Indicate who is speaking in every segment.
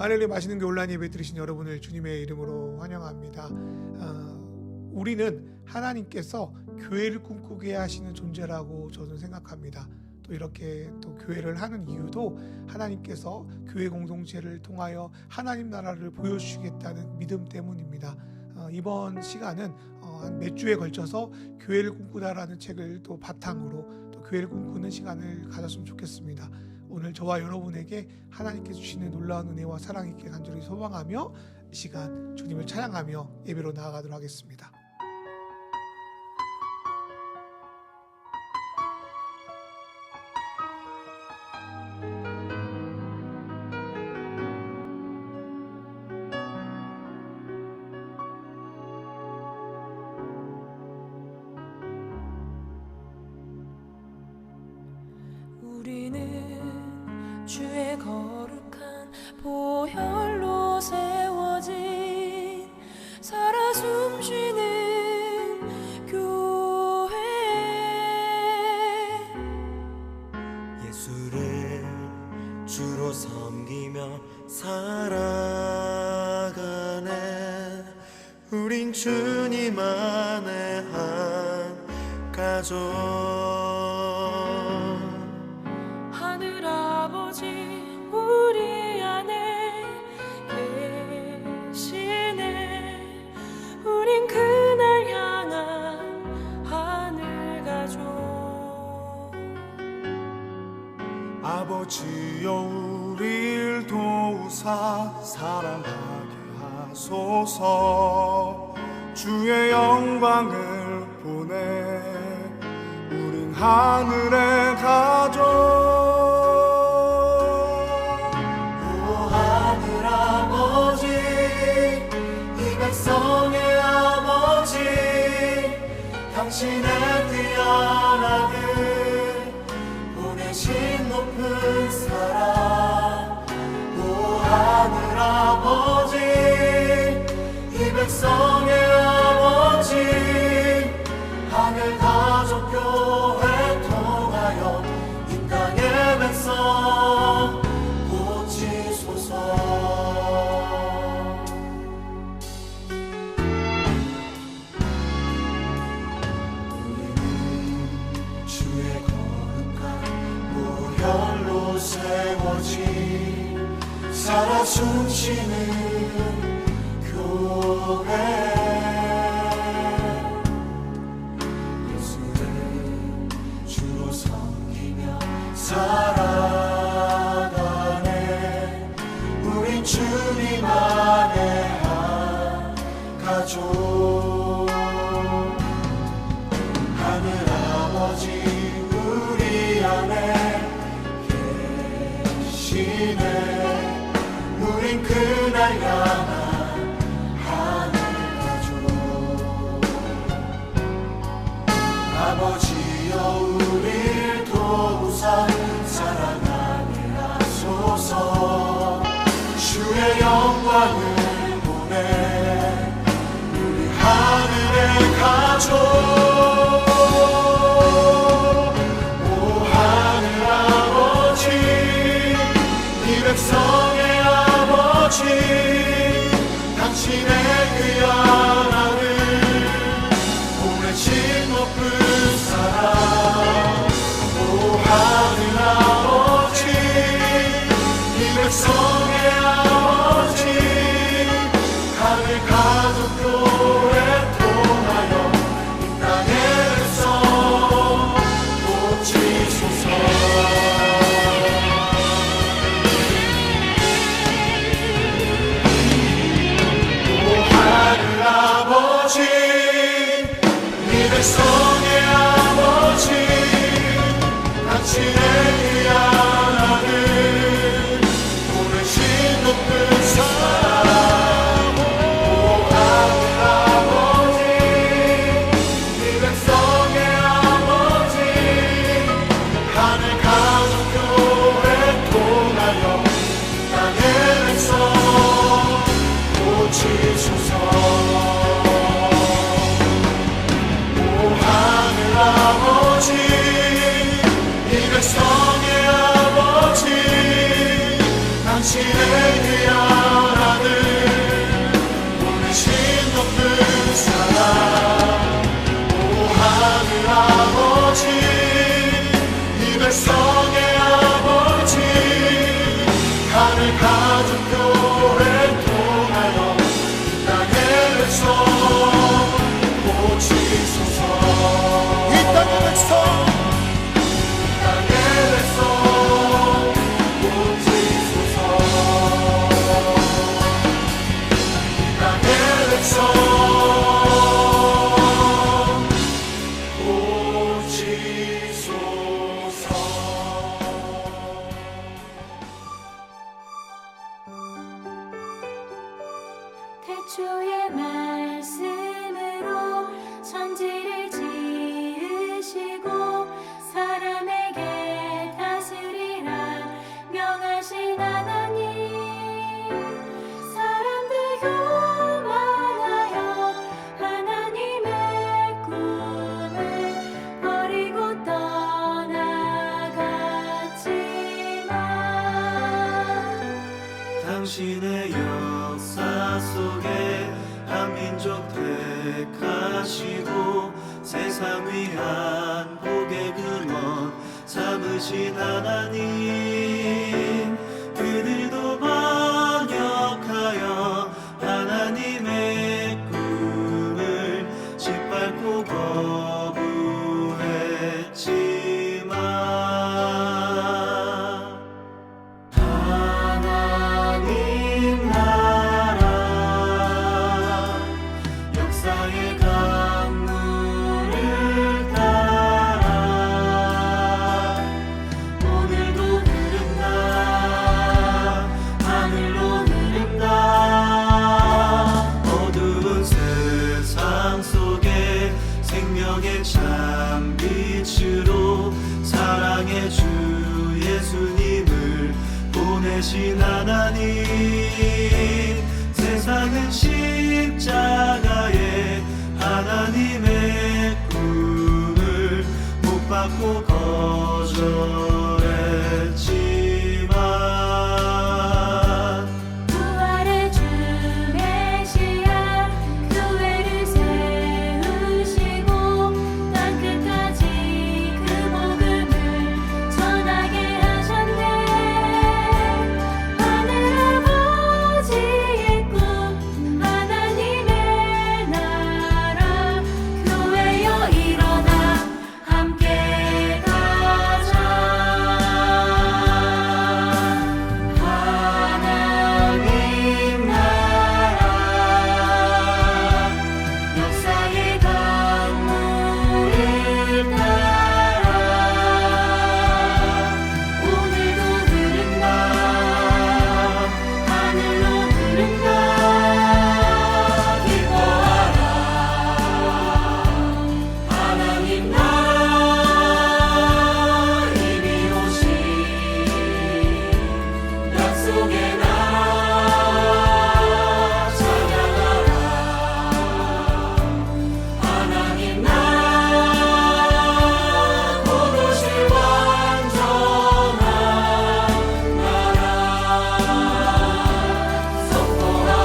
Speaker 1: 할렐루야. 맛있는 게 온라인 예배 드리신 여러분을 주님의 이름으로 환영합니다. 우리는 하나님께서 교회를 꿈꾸게 하시는 존재라고 저는 생각합니다. 또 이렇게 또 교회를 하는 이유도 하나님께서 교회 공동체를 통하여 하나님 나라를 보여주시겠다는 믿음 때문입니다. 이번 시간은 몇 주에 걸쳐서 교회를 꿈꾸다라는 책을 또 바탕으로 또 교회를 꿈꾸는 시간을 가졌으면 좋겠습니다. 오늘 저와 여러분에게 하나님께서 주시는 놀라운 은혜와 사랑 있게 간절히 소망하며 이 시간 주님을 찬양하며 예배로 나아가도록 하겠습니다.
Speaker 2: 우리는 주의 거룩한 보혈로 세워진 살아 숨쉬는 교회,
Speaker 3: 예수를 주로 섬기며 살아가네. 우린 주님 안에 한 가족.
Speaker 2: 우리 안에 계시네. 우린 그날 향한 하늘 가족.
Speaker 4: 아버지여 우릴 도우사 사랑하게 하소서. 주의 영광을 보내 우린 하늘의 가족.
Speaker 3: 백성의 아버지, 당신의 귀한 아들 보내신 높은 사랑. 오 하늘 아버지, 이 백성의 아버지, 하늘 가족 교회 통하여 이 땅의 백성 고치소서. 세워진 살아 숨쉬는 교회, 예수를 주로 섬기며 살아가네. 우린 주님 안에 한 가족. 하늘 아버지 우리 안에 우린 그날 향한 하늘 가족. 아버지여 우릴 도우사 사랑하게 하소서. 주의 영광을 보내 우리 하늘의 가족. 백성의 아버지, 당신의 귀한 아들 보내신 높은 사랑. 오 하늘 아버지, 이 백성의 아버지, 하늘 가족 교회 통하여 이 땅의 백성 고치소서. 백성의 아버지, 당신의 귀한 아들 보내신
Speaker 2: 주의 말씀으로 천지를 지으시고 사람에게 다스리라 명하신 하나님 사람들 교만하여 하나님의 꿈을 버리고 떠나갔지만
Speaker 3: 당신의 역사 속에 한 민족 택하시고 세상 위한 복의 근원 삼으신 하나님 그들도 반역하여 하나님의 꿈을 짓밟고 거부했지만 하나님 나라 역사의 강물을 따라 오늘도 흐른다 하늘로 흐른다 어두운 세상 속에 생명의 참 빛으로 사랑의 주 예수님을 보내신 하나님 세상은 십자가에 하나님의 꿈을 못 받고 거절했지만
Speaker 2: 부활의 주 메시아 교회를 세우시고 땅끝까지 그 복음을 전하게 하셨네 하늘 아버지의 꿈 하나님의 나라 교회여 일어나 함께 가자 하나님 나라 역사의 강물을 따라 오늘도 흐른다 하늘로 흐른다 기뻐하라 하나님 나라 이미 오신 약속의 나라 찬양하라 하나님 나라 곧 오실 완전한 나라 선포하라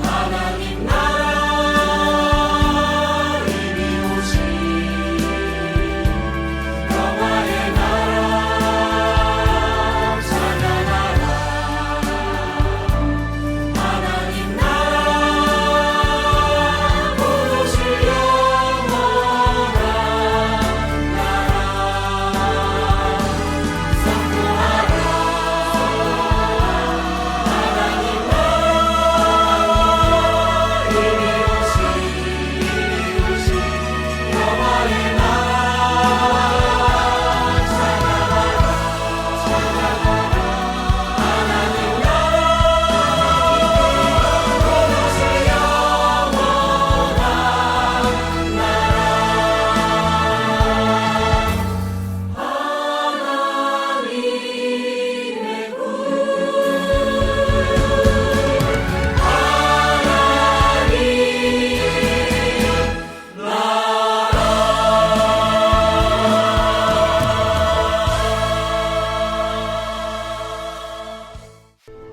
Speaker 2: 하나님 나라 이미 오신 영화의 나라 찬양하라 하나님 나라 곧 오실 영원한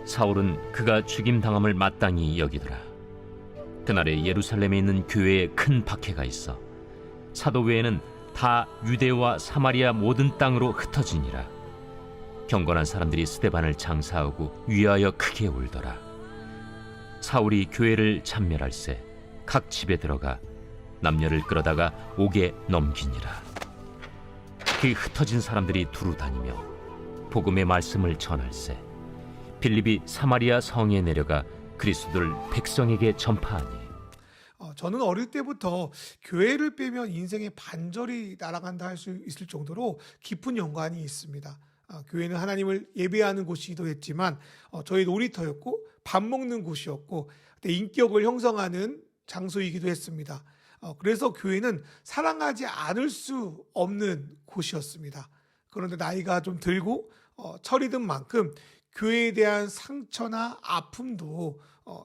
Speaker 5: 사울은 그가 죽임당함을 마땅히 여기더라. 그날에 예루살렘에 있는 교회에 큰 박해가 있어 사도 외에는 다 유대와 사마리아 모든 땅으로 흩어지니라. 경건한 사람들이 스데반을 장사하고 위하여 크게 울더라. 사울이 교회를 참멸할세 각 집에 들어가 남녀를 끌어다가 옥에 넘기니라. 그 흩어진 사람들이 두루 다니며 복음의 말씀을 전할세 빌립이 사마리아 성에 내려가 그리스도를 백성에게 전파하니
Speaker 1: 저는 어릴 때부터 교회를 빼면 인생의 반절이 날아간다 할 수 있을 정도로 깊은 연관이 있습니다. 교회는 하나님을 예배하는 곳이기도 했지만 저희 놀이터였고 밥 먹는 곳이었고 인격을 형성하는 장소이기도 했습니다. 그래서 교회는 사랑하지 않을 수 없는 곳이었습니다. 그런데 나이가 좀 들고 철이 든 만큼 교회에 대한 상처나 아픔도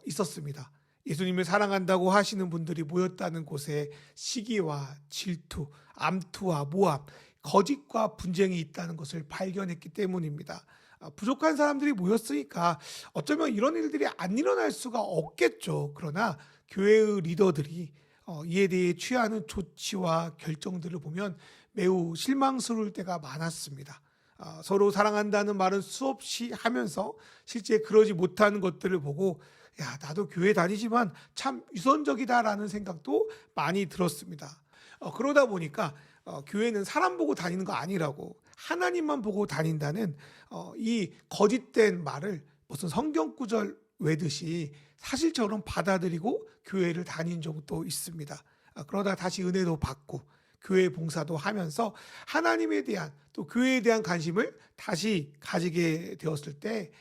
Speaker 1: 있었습니다. 예수님을 사랑한다고 하시는 분들이 모였다는 곳에 시기와 질투, 암투와 모함, 거짓과 분쟁이 있다는 것을 발견했기 때문입니다. 부족한 사람들이 모였으니까 어쩌면 이런 일들이 안 일어날 수가 없겠죠. 그러나 교회의 리더들이 이에 대해 취하는 조치와 결정들을 보면 매우 실망스러울 때가 많았습니다. 서로 사랑한다는 말은 수없이 하면서 실제 그러지 못하는 것들을 보고 야, 나도 교회 다니지만 참 유선적이다라는 생각도 많이 들었습니다. 그러다 보니까 교회는 사람 보고 다니는 거 아니라고 하나님만 보고 다닌다는 이 거짓된 말을 무슨 성경 구절 외듯이 사실처럼 받아들이고 교회를 다닌 적도 있습니다. 그러다 다시 은혜도 받고 교회 봉사도 하면서 하나님에 대한 또 교회에 대한 관심을 다시 가지게 되었을 때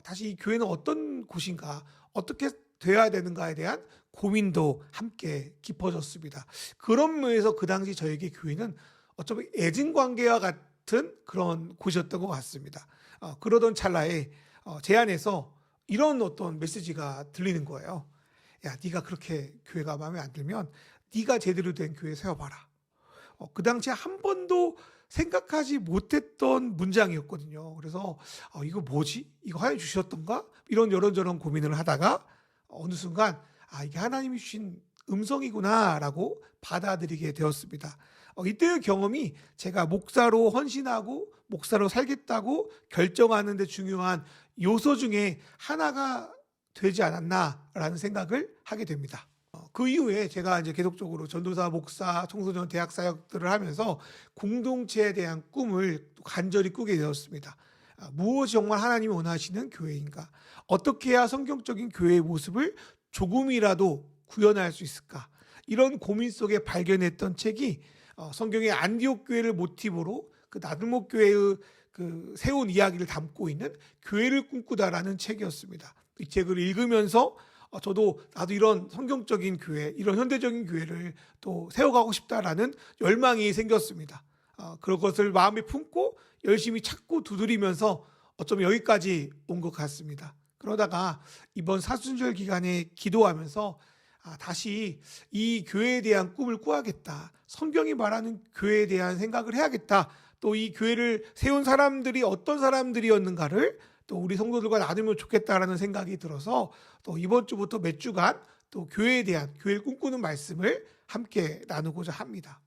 Speaker 1: 다시 이 교회는 어떤 곳인가, 어떻게 돼야 되는가에 대한 고민도 함께 깊어졌습니다. 그런 면에서 그 당시 저에게 교회는 어쩌면 애증관계와 같은 그런 곳이었던 것 같습니다. 그러던 찰나에 제 안에서 이런 어떤 메시지가 들리는 거예요. 야, 네가 그렇게 교회가 마음에 안 들면 네가 제대로 된 교회 세워봐라. 그 당시에 한 번도 생각하지 못했던 문장이었거든요. 그래서 이거 뭐지? 이거 하나님 주셨던가? 이런 여런저런 고민을 하다가 어느 순간 이게 하나님이 주신 음성이구나라고 받아들이게 되었습니다. 이때의 경험이 제가 목사로 헌신하고 목사로 살겠다고 결정하는 데 중요한 요소 중에 하나가 되지 않았나라는 생각을 하게 됩니다. 그 이후에 제가 이제 계속적으로 전도사, 목사, 청소년, 대학 사역들을 하면서 공동체에 대한 꿈을 간절히 꾸게 되었습니다. 무엇이 정말 하나님이 원하시는 교회인가? 어떻게 해야 성경적인 교회의 모습을 조금이라도 구현할 수 있을까? 이런 고민 속에 발견했던 책이 성경의 안디옥 교회를 모티브로 그 나들목 교회의 그 세운 이야기를 담고 있는 교회를 꿈꾸다라는 책이었습니다. 이 책을 읽으면서 저도 나도 이런 성경적인 교회, 이런 현대적인 교회를 또 세워가고 싶다라는 열망이 생겼습니다. 그런 것을 마음에 품고 열심히 찾고 두드리면서 어쩌면 여기까지 온 것 같습니다. 그러다가 이번 사순절 기간에 기도하면서 다시 이 교회에 대한 꿈을 꾸야겠다. 성경이 말하는 교회에 대한 생각을 해야겠다. 또 이 교회를 세운 사람들이 어떤 사람들이었는가를 또 우리 성도들과 나누면 좋겠다라는 생각이 들어서 또 이번 주부터 몇 주간 또 교회에 대한 교회를 꿈꾸는 말씀을 함께 나누고자 합니다.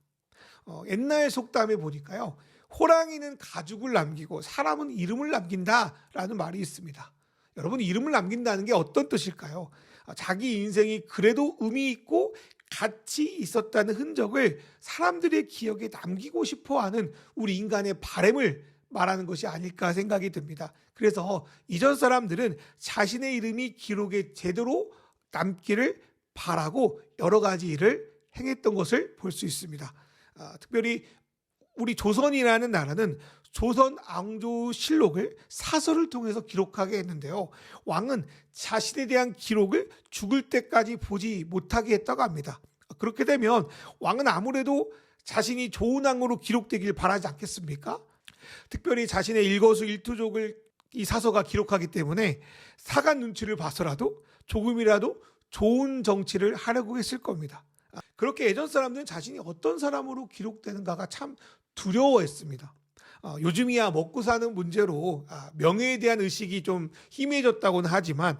Speaker 1: 옛날 속담에 보니까요. 호랑이는 가죽을 남기고 사람은 이름을 남긴다라는 말이 있습니다. 여러분, 이름을 남긴다는 게 어떤 뜻일까요? 자기 인생이 그래도 의미 있고 가치 있었다는 흔적을 사람들의 기억에 남기고 싶어하는 우리 인간의 바람을 말하는 것이 아닐까 생각이 듭니다. 그래서 이전 사람들은 자신의 이름이 기록에 제대로 남기를 바라고 여러 가지 일을 행했던 것을 볼 수 있습니다. 특별히 우리 조선이라는 나라는 조선 앙조실록을 사설을 통해서 기록하게 했는데요. 왕은 자신에 대한 기록을 죽을 때까지 보지 못하게 했다고 합니다. 그렇게 되면 왕은 아무래도 자신이 좋은 왕으로 기록되길 바라지 않겠습니까? 특별히 자신의 일거수일투족을 이 사서가 기록하기 때문에 사간 눈치를 봐서라도 조금이라도 좋은 정치를 하려고 했을 겁니다. 그렇게 예전 사람들은 자신이 어떤 사람으로 기록되는가가 참 두려워했습니다. 요즘이야 먹고 사는 문제로 명예에 대한 의식이 좀 희미해졌다고는 하지만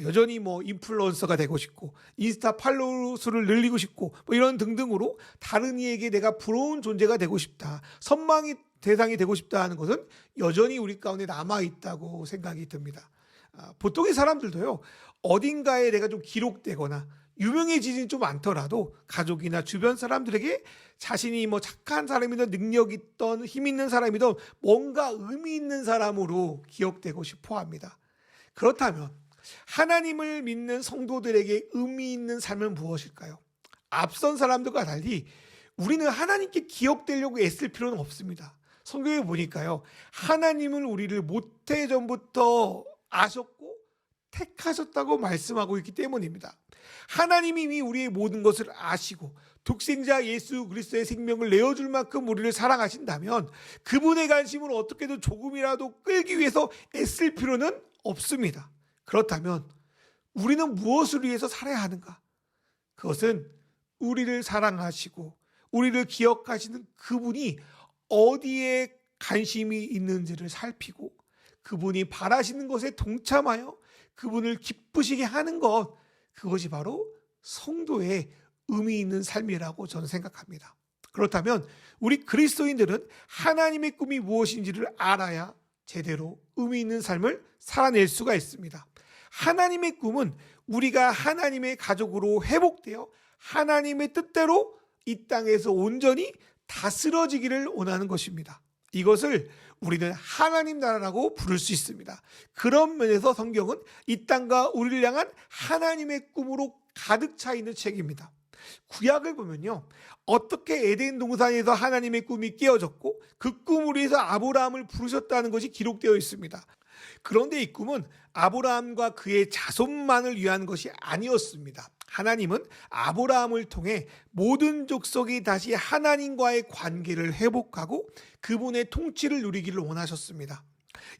Speaker 1: 여전히 인플루언서가 되고 싶고 인스타 팔로우 수를 늘리고 싶고 이런 등등으로 다른 이에게 내가 부러운 존재가 되고 싶다, 선망의 대상이 되고 싶다 하는 것은 여전히 우리 가운데 남아있다고 생각이 듭니다. 보통의 사람들도요, 어딘가에 내가 좀 기록되거나 유명해지진 좀 않더라도 가족이나 주변 사람들에게 자신이 착한 사람이든 능력 있던 힘 있는 사람이든 뭔가 의미 있는 사람으로 기억되고 싶어 합니다. 그렇다면 하나님을 믿는 성도들에게 의미 있는 삶은 무엇일까요? 앞선 사람들과 달리 우리는 하나님께 기억되려고 애쓸 필요는 없습니다. 성경에 보니까요, 하나님은 우리를 모태전부터 아셨고 택하셨다고 말씀하고 있기 때문입니다. 하나님이 이미 우리의 모든 것을 아시고 독생자 예수 그리스도의 생명을 내어줄 만큼 우리를 사랑하신다면 그분의 관심을 어떻게든 조금이라도 끌기 위해서 애쓸 필요는 없습니다. 그렇다면 우리는 무엇을 위해서 살아야 하는가? 그것은 우리를 사랑하시고 우리를 기억하시는 그분이 어디에 관심이 있는지를 살피고 그분이 바라시는 것에 동참하여 그분을 기쁘시게 하는 것, 그것이 바로 성도의 의미 있는 삶이라고 저는 생각합니다. 그렇다면 우리 그리스도인들은 하나님의 꿈이 무엇인지를 알아야 제대로 의미 있는 삶을 살아낼 수가 있습니다. 하나님의 꿈은 우리가 하나님의 가족으로 회복되어 하나님의 뜻대로 이 땅에서 온전히 다스려지기를 원하는 것입니다. 이것을 우리는 하나님 나라라고 부를 수 있습니다. 그런 면에서 성경은 이 땅과 우리를 향한 하나님의 꿈으로 가득 차 있는 책입니다. 구약을 보면요, 어떻게 에덴 동산에서 하나님의 꿈이 깨어졌고 그 꿈을 위해서 아브라함을 부르셨다는 것이 기록되어 있습니다. 그런데 이 꿈은 아브라함과 그의 자손만을 위한 것이 아니었습니다. 하나님은 아브라함을 통해 모든 족속이 다시 하나님과의 관계를 회복하고 그분의 통치를 누리기를 원하셨습니다.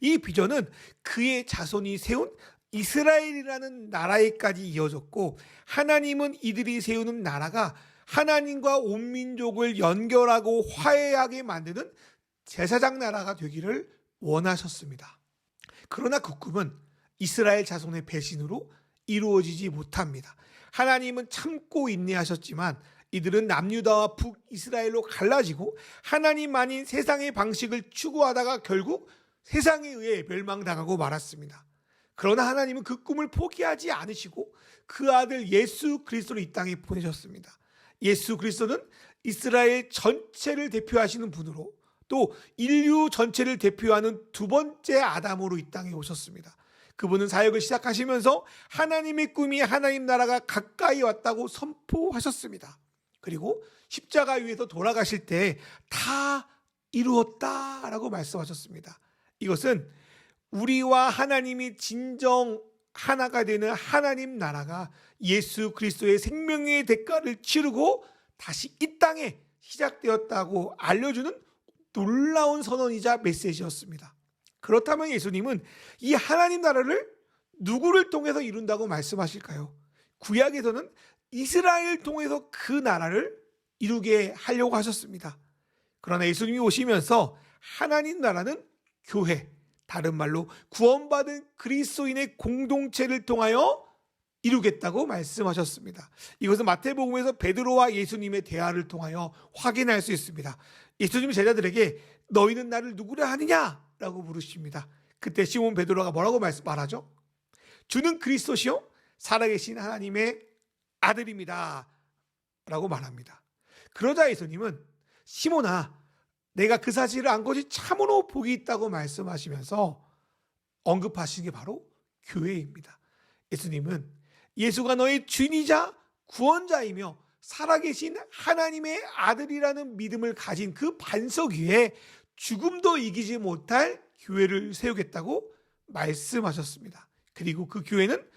Speaker 1: 이 비전은 그의 자손이 세운 이스라엘이라는 나라에까지 이어졌고, 하나님은 이들이 세우는 나라가 하나님과 온 민족을 연결하고 화해하게 만드는 제사장 나라가 되기를 원하셨습니다. 그러나 그 꿈은 이스라엘 자손의 배신으로 이루어지지 못합니다. 하나님은 참고 인내하셨지만 이들은 남유다와 북이스라엘로 갈라지고 하나님 아닌 세상의 방식을 추구하다가 결국 세상에 의해 멸망당하고 말았습니다. 그러나 하나님은 그 꿈을 포기하지 않으시고 그 아들 예수 그리스도를 이 땅에 보내셨습니다. 예수 그리스도는 이스라엘 전체를 대표하시는 분으로 또 인류 전체를 대표하는 두 번째 아담으로 이 땅에 오셨습니다. 그분은 사역을 시작하시면서 하나님의 꿈이 하나님 나라가 가까이 왔다고 선포하셨습니다. 그리고 십자가 위에서 돌아가실 때 다 이루었다라고 말씀하셨습니다. 이것은 우리와 하나님이 진정 하나가 되는 하나님 나라가 예수 그리스도의 생명의 대가를 치르고 다시 이 땅에 시작되었다고 알려주는 놀라운 선언이자 메시지였습니다. 그렇다면 예수님은 이 하나님 나라를 누구를 통해서 이룬다고 말씀하실까요? 구약에서는 이스라엘 통해서 그 나라를 이루게 하려고 하셨습니다. 그러나 예수님이 오시면서 하나님 나라는 교회, 다른 말로 구원받은 그리스도인의 공동체를 통하여 이루겠다고 말씀하셨습니다. 이것은 마태복음에서 베드로와 예수님의 대화를 통하여 확인할 수 있습니다. 예수님이 제자들에게 너희는 나를 누구라 하느냐? 라고 물으십니다. 그때 시몬 베드로가 뭐라고 말하죠? 주는 그리스도시요 살아계신 하나님의 아들입니다 라고 말합니다. 그러자 예수님은 시몬아, 내가 그 사실을 안 것이 참으로 복이 있다고 말씀하시면서 언급하신 게 바로 교회입니다. 예수님은 예수가 너의 주인이자 구원자이며 살아계신 하나님의 아들이라는 믿음을 가진 그 반석 위에 죽음도 이기지 못할 교회를 세우겠다고 말씀하셨습니다. 그리고 그 교회는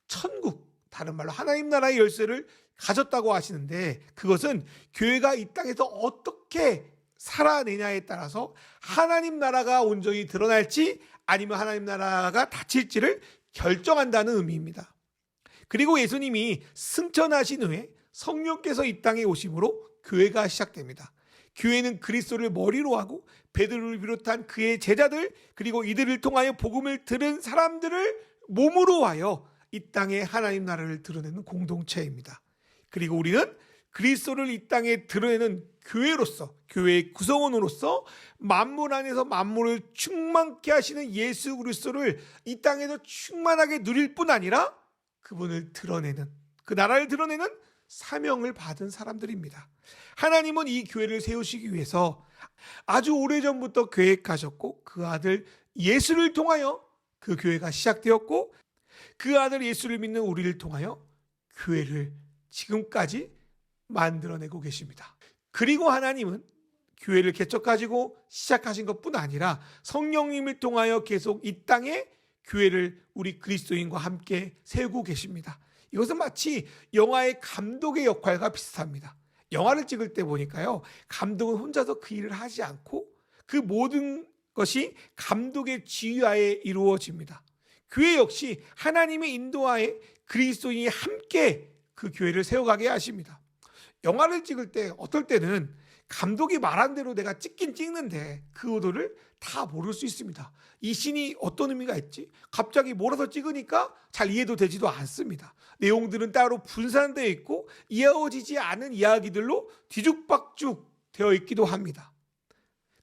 Speaker 1: 천국, 다른 말로 하나님 나라의 열쇠를 가졌다고 하시는데, 그것은 교회가 이 땅에서 어떻게 살아내냐에 따라서 하나님 나라가 온전히 드러날지 아니면 하나님 나라가 닫힐지를 결정한다는 의미입니다. 그리고 예수님이 승천하신 후에 성령께서 이 땅에 오심으로 교회가 시작됩니다. 교회는 그리스도를 머리로 하고 베드로를 비롯한 그의 제자들, 그리고 이들을 통하여 복음을 들은 사람들을 몸으로 하여 이 땅에 하나님 나라를 드러내는 공동체입니다. 그리고 우리는 그리스도를 이 땅에 드러내는 교회로서, 교회의 구성원으로서 만물 안에서 만물을 충만케 하시는 예수 그리스도를 이 땅에서 충만하게 누릴 뿐 아니라 그분을 드러내는, 그 나라를 드러내는 사명을 받은 사람들입니다. 하나님은 이 교회를 세우시기 위해서 아주 오래전부터 계획하셨고 그 아들 예수를 통하여 그 교회가 시작되었고, 그 아들 예수를 믿는 우리를 통하여 교회를 지금까지 만들어내고 계십니다. 그리고 하나님은 교회를 개척하시고 시작하신 것뿐 아니라 성령님을 통하여 계속 이 땅에 교회를 우리 그리스도인과 함께 세우고 계십니다. 이것은 마치 영화의 감독의 역할과 비슷합니다. 영화를 찍을 때 보니까요, 감독은 혼자서 그 일을 하지 않고 그 모든 것이 감독의 지휘하에 이루어집니다. 교회 역시 하나님의 인도하에 그리스도인이 함께 그 교회를 세워가게 하십니다. 영화를 찍을 때 어떨 때는 감독이 말한 대로 내가 찍긴 찍는데 그 의도를 다 모를 수 있습니다. 이 씬이 어떤 의미가 있지? 갑자기 몰아서 찍으니까 잘 이해도 되지도 않습니다. 내용들은 따로 분산되어 있고 이어지지 않은 이야기들로 뒤죽박죽 되어 있기도 합니다.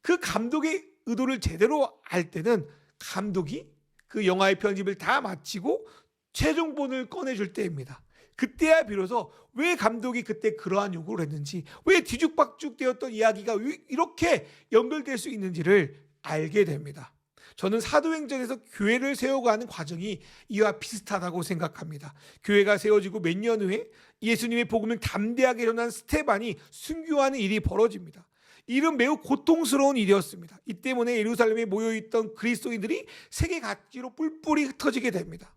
Speaker 1: 그 감독의 의도를 제대로 알 때는 감독이 그 영화의 편집을 다 마치고 최종본을 꺼내줄 때입니다. 그때야 비로소 왜 감독이 그때 그러한 요구를 했는지, 왜 뒤죽박죽 되었던 이야기가 이렇게 연결될 수 있는지를 알게 됩니다. 저는 사도행전에서 교회를 세워가는 과정이 이와 비슷하다고 생각합니다. 교회가 세워지고 몇 년 후에 예수님의 복음을 담대하게 전한 스테반이 순교하는 일이 벌어집니다. 이는 매우 고통스러운 일이었습니다. 이 때문에 예루살렘에 모여있던 그리스도인들이 세계 각지로 뿔뿔이 흩어지게 됩니다.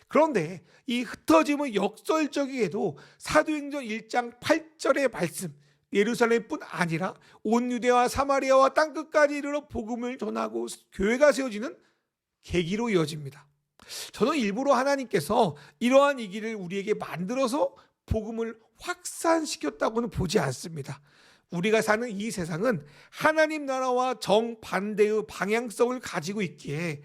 Speaker 1: 그런데 이 흩어짐은 역설적이게도 사도행전 1장 8절의 말씀, 예루살렘뿐 아니라 온 유대와 사마리아와 땅끝까지 이르러 복음을 전하고 교회가 세워지는 계기로 이어집니다. 저는 일부러 하나님께서 이러한 이기를 우리에게 만들어서 복음을 확산시켰다고는 보지 않습니다. 우리가 사는 이 세상은 하나님 나라와 정반대의 방향성을 가지고 있기에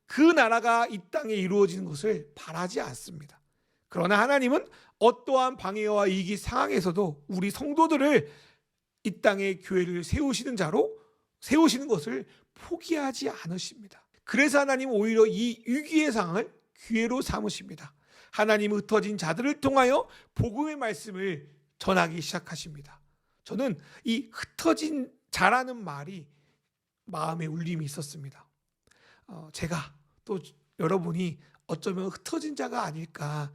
Speaker 1: 그 나라가 이 땅에 이루어지는 것을 바라지 않습니다. 그러나 하나님은 어떠한 방해와 위기 상황에서도 우리 성도들을 이 땅에 교회를 세우시는 자로 세우시는 것을 포기하지 않으십니다. 그래서 하나님은 오히려 이 위기의 상황을 기회로 삼으십니다. 하나님은 흩어진 자들을 통하여 복음의 말씀을 전하기 시작하십니다. 저는 이 흩어진 자라는 말이 마음에 울림이 있었습니다. 제가 또 여러분이 어쩌면 흩어진 자가 아닐까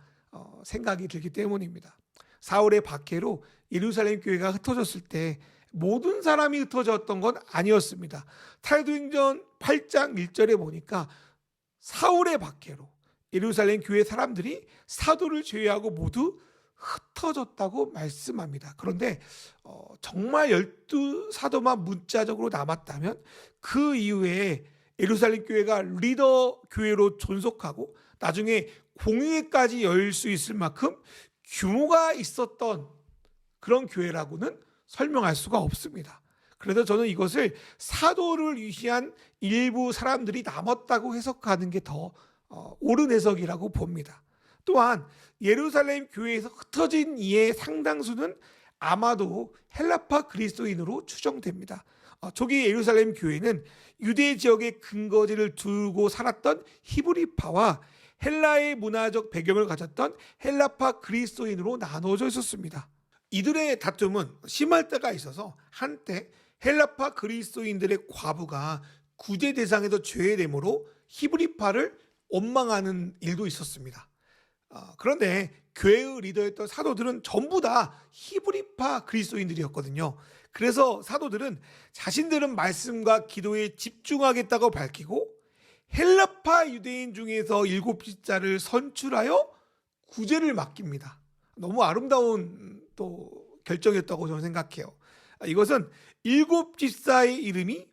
Speaker 1: 생각이 들기 때문입니다. 사울의 박해로 예루살렘 교회가 흩어졌을 때 모든 사람이 흩어졌던 건 아니었습니다. 사도행전 8장 1절에 보니까 사울의 박해로 예루살렘 교회 사람들이 사도를 제외하고 모두 흩어졌다고 말씀합니다. 그런데 정말 12사도만 문자적으로 남았다면 그 이후에 예루살렘 교회가 리더 교회로 존속하고 나중에 공의회까지 열 수 있을 만큼 규모가 있었던 그런 교회라고는 설명할 수가 없습니다. 그래서 저는 이것을 사도를 위시한 일부 사람들이 남았다고 해석하는 게 더 옳은 해석이라고 봅니다. 또한 예루살렘 교회에서 흩어진 이의 상당수는 아마도 헬라파 그리스도인으로 추정됩니다. 초기 예루살렘 교회는 유대 지역의 근거지를 두고 살았던 히브리파와 헬라의 문화적 배경을 가졌던 헬라파 그리스도인으로 나눠져 있었습니다. 이들의 다툼은 심할 때가 있어서 한때 헬라파 그리스도인들의 과부가 구제 대상에서 제외되므로 히브리파를 원망하는 일도 있었습니다. 그런데 교회의 리더였던 사도들은 전부 다 히브리파 그리스도인들이었거든요. 그래서 사도들은 자신들은 말씀과 기도에 집중하겠다고 밝히고 헬라파 유대인 중에서 7집사를 선출하여 구제를 맡깁니다. 너무 아름다운 또 결정이었다고 저는 생각해요. 이것은 7집사의 이름이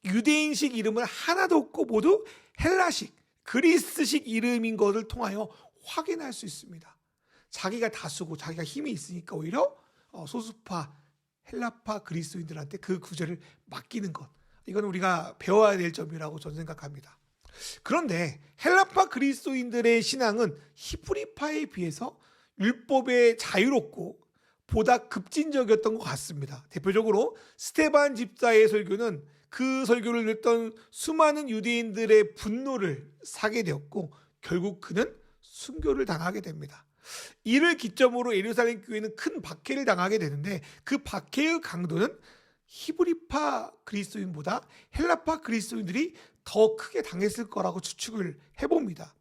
Speaker 1: 유대인식 이름은 하나도 없고 모두 헬라식, 그리스식 이름인 것을 통하여 확인할 수 있습니다. 자기가 다수고 자기가 힘이 있으니까 오히려 소수파 헬라파 그리스도인들한테 그 구제를 맡기는 것, 이건 우리가 배워야 될 점이라고 저는 생각합니다. 그런데 헬라파 그리스도인들의 신앙은 히브리파에 비해서 율법에 자유롭고 보다 급진적이었던 것 같습니다. 대표적으로 스데반 집사의 설교는 그 설교를 듣던 수많은 유대인들의 분노를 사게 되었고 결국 그는 순교를 당하게 됩니다. 이를 기점으로 예루살렘 교회는 큰 박해를 당하게 되는데 그 박해의 강도는 히브리파 그리스도인보다 헬라파 그리스도인들이 더 크게 당했을 거라고 추측을 해봅니다.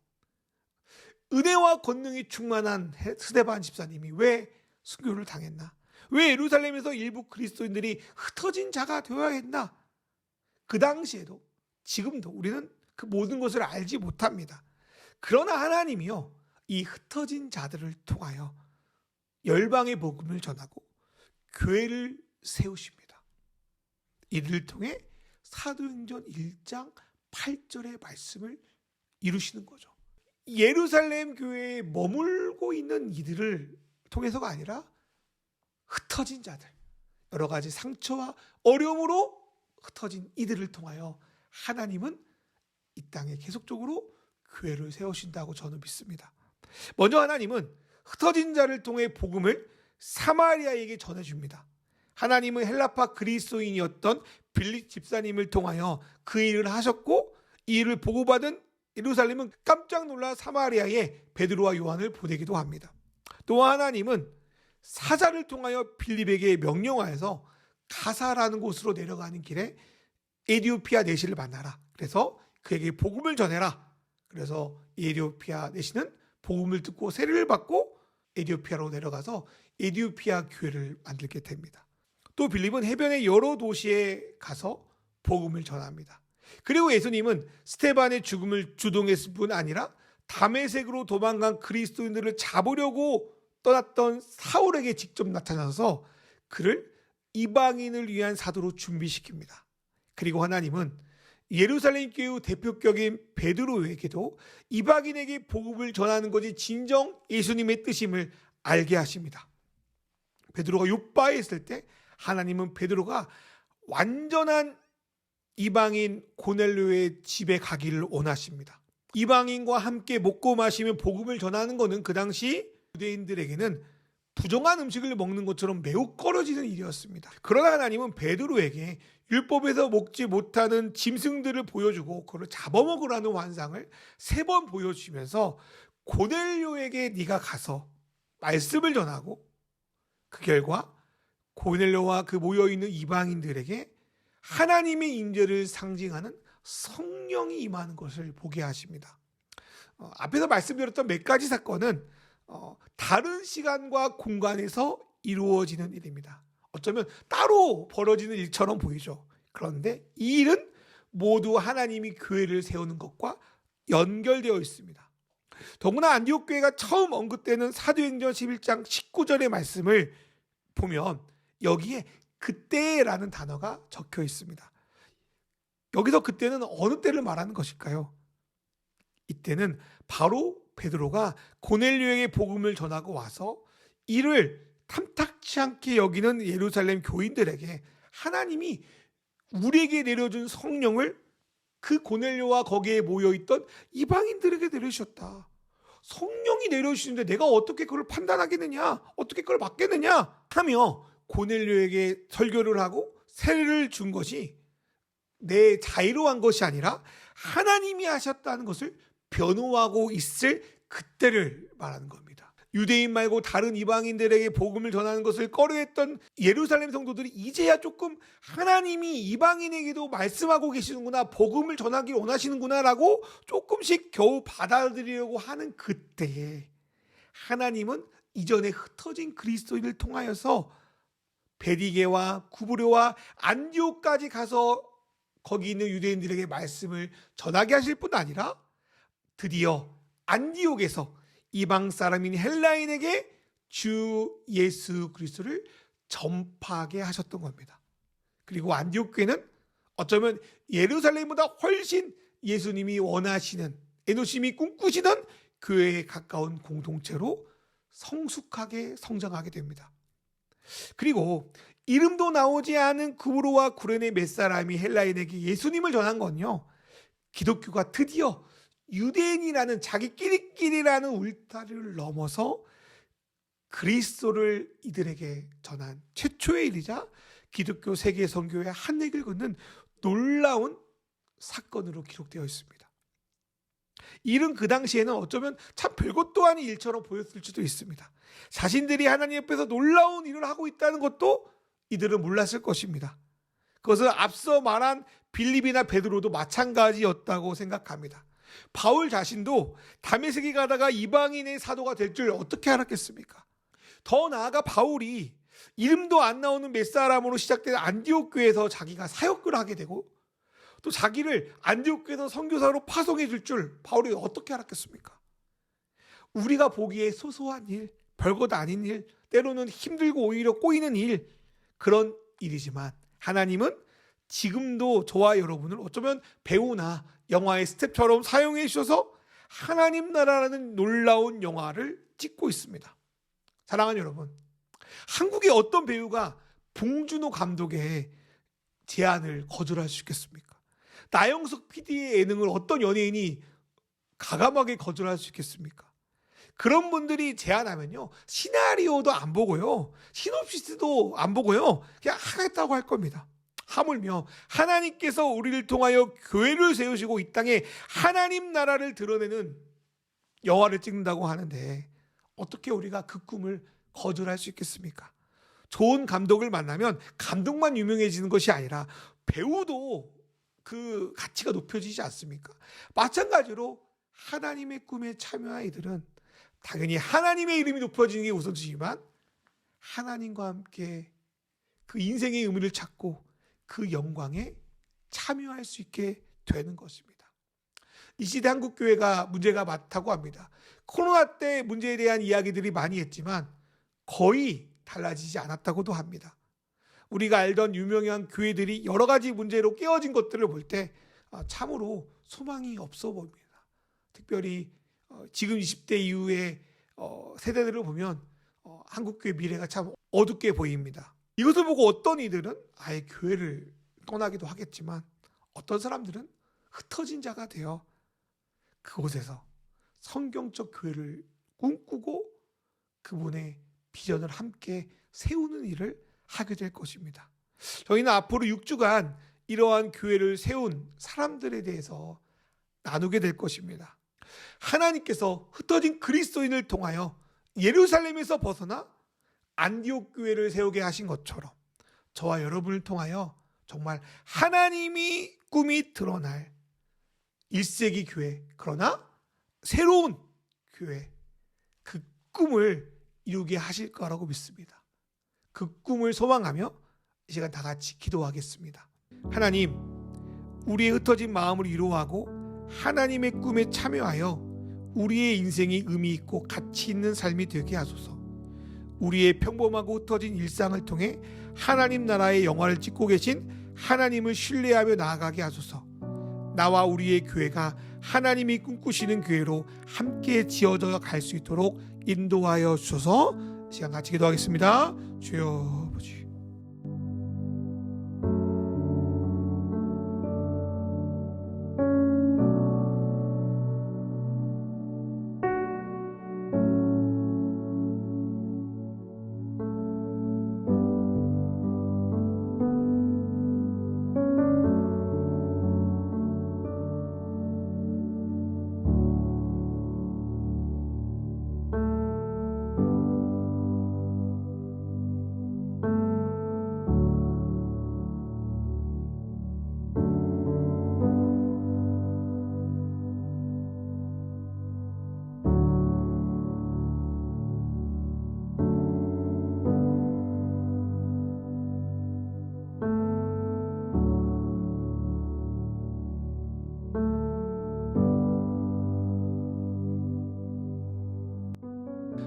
Speaker 1: 은혜와 권능이 충만한 스데반 집사님이 왜 순교를 당했나? 왜 예루살렘에서 일부 그리스도인들이 흩어진 자가 되어야 했나? 그 당시에도 지금도 우리는 그 모든 것을 알지 못합니다. 그러나 하나님이요, 이 흩어진 자들을 통하여 열방의 복음을 전하고 교회를 세우십니다. 이들을 통해 사도행전 1장 8절의 말씀을 이루시는 거죠. 예루살렘 교회에 머물고 있는 이들을 통해서가 아니라 흩어진 자들, 여러 가지 상처와 어려움으로 흩어진 이들을 통하여 하나님은 이 땅에 계속적으로 교회를 세우신다고 저는 믿습니다. 먼저 하나님은 흩어진 자를 통해 복음을 사마리아에게 전해줍니다. 하나님은 헬라파 그리스도인이었던 빌립 집사님을 통하여 그 일을 하셨고, 이 일을 보고받은 예루살렘은 깜짝 놀라 사마리아에 베드로와 요한을 보내기도 합니다. 또 하나님은 사자를 통하여 빌립에게 명령하여서 가사라는 곳으로 내려가는 길에 에디오피아 내시를 만나라. 그래서 그에게 복음을 전해라. 그래서 에디오피아 내시는 복음을 듣고 세례를 받고 에디오피아로 내려가서 에디오피아 교회를 만들게 됩니다. 또 빌립은 해변의 여러 도시에 가서 복음을 전합니다. 그리고 예수님은 스데반의 죽음을 주동했을 뿐 아니라 다메섹으로 도망간 그리스도인들을 잡으려고 떠났던 사울에게 직접 나타나서 그를 이방인을 위한 사도로 준비시킵니다. 그리고 하나님은 예루살렘 교회 대표격인 베드로에게도 이방인에게 복음을 전하는 것이 진정 예수님의 뜻임을 알게 하십니다. 베드로가 요바에 있을 때 하나님은 베드로가 완전한 이방인 고넬료의 집에 가기를 원하십니다. 이방인과 함께 먹고 마시며 복음을 전하는 것은 그 당시 유대인들에게는 부정한 음식을 먹는 것처럼 매우 꺼려지는 일이었습니다. 그러나 하나님은 베드로에게 율법에서 먹지 못하는 짐승들을 보여주고 그걸 잡아먹으라는 환상을 3번 보여주시면서 고넬료에게 네가 가서 말씀을 전하고 그 결과 고넬료와 그 모여있는 이방인들에게 하나님의 임재를 상징하는 성령이 임하는 것을 보게 하십니다. 앞에서 말씀드렸던 몇 가지 사건은 다른 시간과 공간에서 이루어지는 일입니다. 어쩌면 따로 벌어지는 일처럼 보이죠. 그런데 이 일은 모두 하나님이 교회를 세우는 것과 연결되어 있습니다. 더구나 안디옥 교회가 처음 언급되는 사도행전 11장 19절의 말씀을 보면 여기에 그때라는 단어가 적혀 있습니다. 여기서 그때는 어느 때를 말하는 것일까요? 이때는 바로 베드로가 고넬료에게 복음을 전하고 와서 이를 탐탁치 않게 여기는 예루살렘 교인들에게 하나님이 우리에게 내려준 성령을 그 고넬료와 거기에 모여있던 이방인들에게 내려주셨다. 성령이 내려주시는데 내가 어떻게 그걸 판단하겠느냐, 어떻게 그걸 받겠느냐 하며 고넬료에게 설교를 하고 세례를 준 것이 내 자의로 한 것이 아니라 하나님이 하셨다는 것을 변호하고 있을 그때를 말하는 겁니다. 유대인 말고 다른 이방인들에게 복음을 전하는 것을 꺼려했던 예루살렘 성도들이 이제야 조금 하나님이 이방인에게도 말씀하고 계시는구나, 복음을 전하길 원하시는구나 라고 조금씩 겨우 받아들이려고 하는 그때에 하나님은 이전에 흩어진 그리스도인을 통하여서 베리게와 구브료와 안디옥까지 가서 거기 있는 유대인들에게 말씀을 전하게 하실 뿐 아니라 드디어 안디옥에서 이방 사람인 헬라인에게 주 예수 그리스도를 전파하게 하셨던 겁니다. 그리고 안디옥 교회는 어쩌면 예루살렘보다 훨씬 예수님이 원하시는, 에노심이 꿈꾸시는 교회에 가까운 공동체로 성숙하게 성장하게 됩니다. 그리고 이름도 나오지 않은 구브로와 구레네 몇 사람이 헬라인에게 예수님을 전한 건요, 기독교가 드디어 유대인이라는 자기끼리끼리라는 울타리를 넘어서 그리스도를 이들에게 전한 최초의 일이자 기독교 세계 선교의 한 획을 긋는 놀라운 사건으로 기록되어 있습니다. 일은 그 당시에는 어쩌면 참 별것도 아닌 일처럼 보였을 수도 있습니다. 자신들이 하나님 앞에서 놀라운 일을 하고 있다는 것도 이들은 몰랐을 것입니다. 그것은 앞서 말한 빌립이나 베드로도 마찬가지였다고 생각합니다. 바울 자신도 다메섹에 가다가 이방인의 사도가 될 줄 어떻게 알았겠습니까? 더 나아가 바울이 이름도 안 나오는 몇 사람으로 시작된 안디옥 교회에서 자기가 사역을 하게 되고 또 자기를 안디옥에서 선교사로 파송해 줄 줄 바울이 어떻게 알았겠습니까? 우리가 보기에 소소한 일, 별것 아닌 일, 때로는 힘들고 오히려 꼬이는 일, 그런 일이지만 하나님은 지금도 저와 여러분을 어쩌면 배우나 영화의 스텝처럼 사용해 주셔서 하나님 나라라는 놀라운 영화를 찍고 있습니다. 사랑하는 여러분, 한국의 어떤 배우가 봉준호 감독의 제안을 거절할 수 있겠습니까? 나영석 PD의 예능을 어떤 연예인이 가감하게 거절할 수 있겠습니까? 그런 분들이 제안하면요, 시나리오도 안 보고요, 시놉시스도 안 보고요, 그냥 하겠다고 할 겁니다. 하물며 하나님께서 우리를 통하여 교회를 세우시고 이 땅에 하나님 나라를 드러내는 영화를 찍는다고 하는데 어떻게 우리가 그 꿈을 거절할 수 있겠습니까? 좋은 감독을 만나면 감독만 유명해지는 것이 아니라 배우도 그 가치가 높여지지 않습니까? 마찬가지로 하나님의 꿈에 참여한 이들은 당연히 하나님의 이름이 높여지는 게 우선이지만 하나님과 함께 그 인생의 의미를 찾고 그 영광에 참여할 수 있게 되는 것입니다. 이 시대 한국교회가 문제가 많다고 합니다. 코로나 때 문제에 대한 이야기들이 많이 했지만 거의 달라지지 않았다고도 합니다. 우리가 알던 유명한 교회들이 여러 가지 문제로 깨어진 것들을 볼 때 참으로 소망이 없어 보입니다. 특별히 지금 20대 이후의 세대들을 보면 한국교회 미래가 참 어둡게 보입니다. 이것을 보고 어떤 이들은 아예 교회를 떠나기도 하겠지만 어떤 사람들은 흩어진 자가 되어 그곳에서 성경적 교회를 꿈꾸고 그분의 비전을 함께 세우는 일을 하게 될 것입니다. 저희는 앞으로 6주간 이러한 교회를 세운 사람들에 대해서 나누게 될 것입니다. 하나님께서 흩어진 그리스도인을 통하여 예루살렘에서 벗어나 안디옥 교회를 세우게 하신 것처럼 저와 여러분을 통하여 정말 하나님이 꿈이 드러날 1세기 교회, 그러나 새로운 교회, 그 꿈을 이루게 하실 거라고 믿습니다. 그 꿈을 소망하며 이 시간 다 같이 기도하겠습니다. 하나님, 우리의 흩어진 마음을 위로하고 하나님의 꿈에 참여하여 우리의 인생이 의미 있고 가치 있는 삶이 되게 하소서. 우리의 평범하고 흩어진 일상을 통해 하나님 나라의 영화를 찍고 계신 하나님을 신뢰하며 나아가게 하소서. 나와 우리의 교회가 하나님이 꿈꾸시는 교회로 함께 지어져 갈 수 있도록 인도하여 주셔서 시간 같이 기도하겠습니다. 주여 아버지,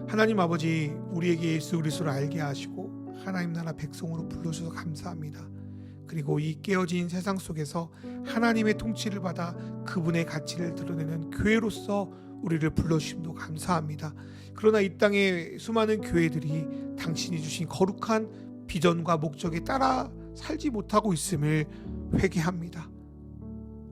Speaker 1: 하나님 아버지, 우리에게 예수 그리스도를 알게 하시고 하나님 나라 백성으로 불러주셔서 감사합니다. 그리고 이 깨어진 세상 속에서 하나님의 통치를 받아 그분의 가치를 드러내는 교회로서 우리를 불러주심도 감사합니다. 그러나 이 땅의 수많은 교회들이 당신이 주신 거룩한 비전과 목적에 따라 살지 못하고 있음을 회개합니다.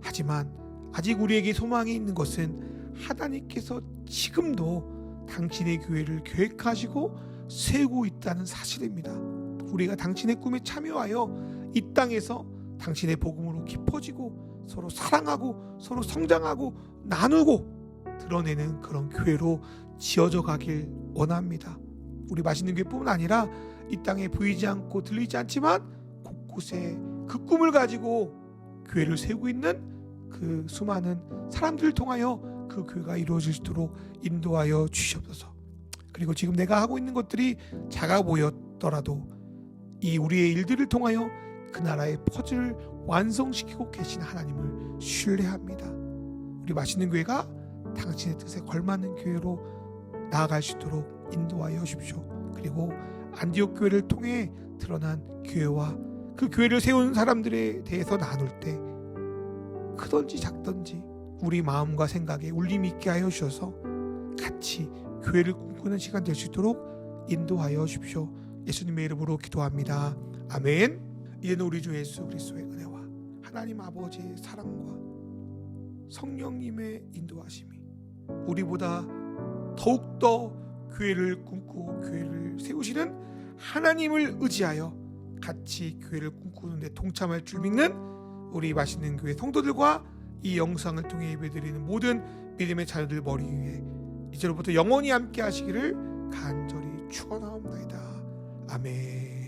Speaker 1: 하지만 아직 우리에게 소망이 있는 것은 하나님께서 지금도 당신의 교회를 계획하시고 세우고 있다는 사실입니다. 우리가 당신의 꿈에 참여하여 이 땅에서 당신의 복음으로 깊어지고 서로 사랑하고 서로 성장하고 나누고 드러내는 그런 교회로 지어져 가길 원합니다. 우리 맛있는 교회뿐만 아니라 이 땅에 보이지 않고 들리지 않지만 곳곳에 그 꿈을 가지고 교회를 세우고 있는 그 수많은 사람들을 통하여 그 교회가 이루어질 수 있도록 인도하여 주시옵소서. 그리고 지금 내가 하고 있는 것들이 작아 보였더라도 이 우리의 일들을 통하여 그 나라의 퍼즐 완성시키고 계신 하나님을 신뢰합니다. 우리 맛있는 교회가 당신의 뜻에 걸맞는 교회로 나아갈 수 있도록 인도하여 주십시오. 그리고 안디옥 교회를 통해 드러난 교회와 그 교회를 세운 사람들에 대해서 나눌 때 크든지 작든지 우리 마음과 생각에 울림이 있게 하여 주셔서 같이 교회를 꿈꾸는 시간 될 수 있도록 인도하여 주십시오. 예수님의 이름으로 기도합니다. 아멘. 이제는 우리 주 예수 그리스도의 은혜와 하나님 아버지의 사랑과 성령님의 인도하심이 우리보다 더욱더 교회를 꿈꾸고 교회를 세우시는 하나님을 의지하여 같이 교회를 꿈꾸는 데 동참할 줄 믿는 우리 맛있는 교회 성도들과 이 영상을 통해 예배드리는 모든 믿음의 자녀들 머리 위에 이제로부터 영원히 함께 하시기를 간절히 축원하옵나이다. 아멘.